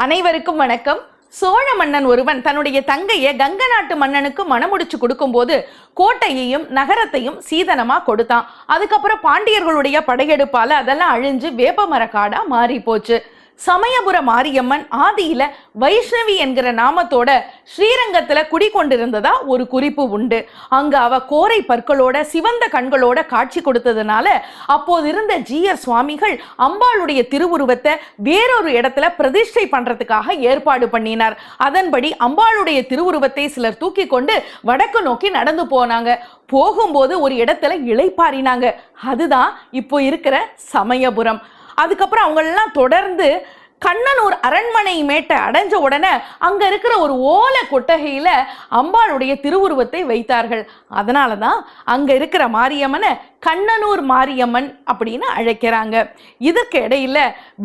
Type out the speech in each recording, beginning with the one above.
அனைவருக்கும் வணக்கம். சோழ மன்னன் ஒருவன் தன்னுடைய தங்கையை கங்க நாட்டு மன்னனுக்கு மணமுடிச்சு கொடுக்கும்போது கோட்டையையும் நகரத்தையும் சீதனமா கொடுத்தான். அதுக்கப்புறம் பாண்டியர்களுடைய படையெடுப்பால அதெல்லாம் அழிஞ்சு வேப்பமர காடா மாறி போச்சு. சமயபுர மாரியம்மன் ஆதியில வைஷ்ணவி என்கிற நாமத்தோட ஸ்ரீரங்கத்துல குடிகொண்டிருந்ததா ஒரு குறிப்பு உண்டு. அங்க அவ கோரை பற்களோட சிவந்த கண்களோட காட்சி கொடுத்ததுனால அப்போது இருந்த ஜீயர் சுவாமிகள் அம்பாளுடைய திருவுருவத்தை வேறொரு இடத்துல பிரதிஷ்டை பண்றதுக்காக ஏற்பாடு பண்ணினார். அதன்படி அம்பாளுடைய திருவுருவத்தை சிலர் தூக்கி கொண்டு வடக்கு நோக்கி நடந்து போனாங்க. போகும்போது ஒரு இடத்துல இளைப்பாறினாங்க. அதுதான் இப்போ இருக்கிற சமயபுரம். அதுக்கப்புறம் அவங்களெல்லாம் தொடர்ந்து கண்ணனூர் அரண்மனை மேட்டை அடைஞ்ச உடனே அங்க இருக்கிற ஒரு ஓலை கொட்டகையில அம்பாளுடைய திருவுருவத்தை வைத்தார்கள். அதனாலதான் அங்க இருக்கிற மாரியம்மனை கண்ணனூர் மாரியம்மன் அப்படின்னு அழைக்கிறாங்க. இதற்கு இடையில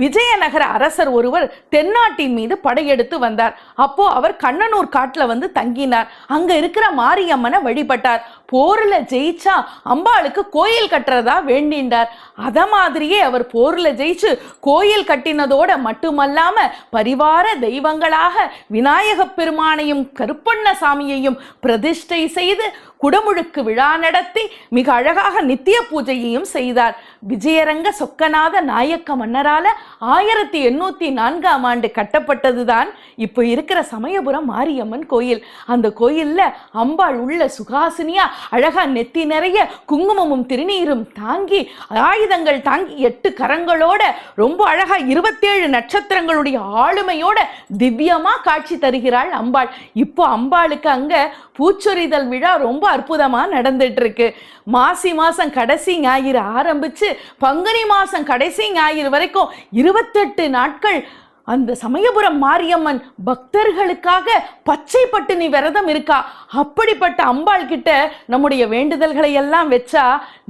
விஜயநகர அரசர் ஒருவர் தென்னாட்டின் மீது படையெடுத்து வந்தார். அப்போ அவர் கண்ணனூர் காட்டுல வந்து தங்கினார். அங்க இருக்கிற மாரியம்மனை வழிபட்டார். போர்ல ஜெயிச்சா அம்பாளுக்கு கோயில் கட்டுறதா வேண்டினார். அத மாதிரியே அவர் போர்ல ஜெயிச்சு கோயில் கட்டினதோட மட்டுமல்லாம பரிவார தெய்வங்களாக விநாயக பெருமானையும் கருப்பண்ணசாமியையும் பிரதிஷ்டை செய்து குடமுழுக்கு விழா நடத்தி மிக அழகாக நித்திய பூஜையையும் செய்தார். விஜயரங்க சொக்கநாத நாயக்க மன்னரால 1804 கட்டப்பட்டதுதான் இப்போ இருக்கிற சமயபுரம் மாரியம்மன் கோயில். அந்த கோயில்ல அம்பாள் உள்ள சுகாசினியா அழகா நெத்தி நிறைய குங்குமமும் திருநீரும் தாங்கி ஆயுதங்கள் தாங்கி 8 கரங்களோட ரொம்ப அழகா 27 நட்சத்திரங்களுடைய ஆளுமையோட திவ்யமா காட்சி தருகிறாள் அம்பாள். இப்போ அம்பாளுக்கு அங்க பூச்சொரிதல் விழா ரொம்ப அற்புதமா நடந்துட்டு இருக்கு. மாசி மாசம் கடைசி ஞாயிறு ஆரம்பிச்சு பங்குனி மாசம் கடைசி ஞாயிறு வரைக்கும் 28 நாட்கள் அந்த சமயபுரம் மாரியம்மன் பக்தர்களுக்காக பச்சை பட்டினி விரதம் இருக்கா. அப்படிப்பட்ட அம்பாள் கிட்ட நம்முடைய வேண்டுதல்களை எல்லாம் வச்சா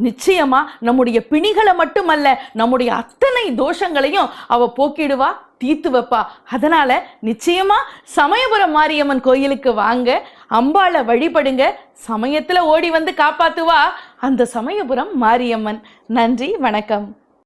நிச்சயமா நம்முடைய பிணிகளை மட்டுமல்ல நம்முடைய அத்தனை தோஷங்களையும் அவ போக்கிடுவா, தீர்த்து வைப்பா. அதனால நிச்சயமா சமயபுரம் மாரியம்மன் கோயிலுக்கு வாங்க, அம்பாளை வழிபடுங்க. சமயத்துல ஓடி வந்து காப்பாத்துவா அந்த சமயபுரம் மாரியம்மன். நன்றி, வணக்கம்.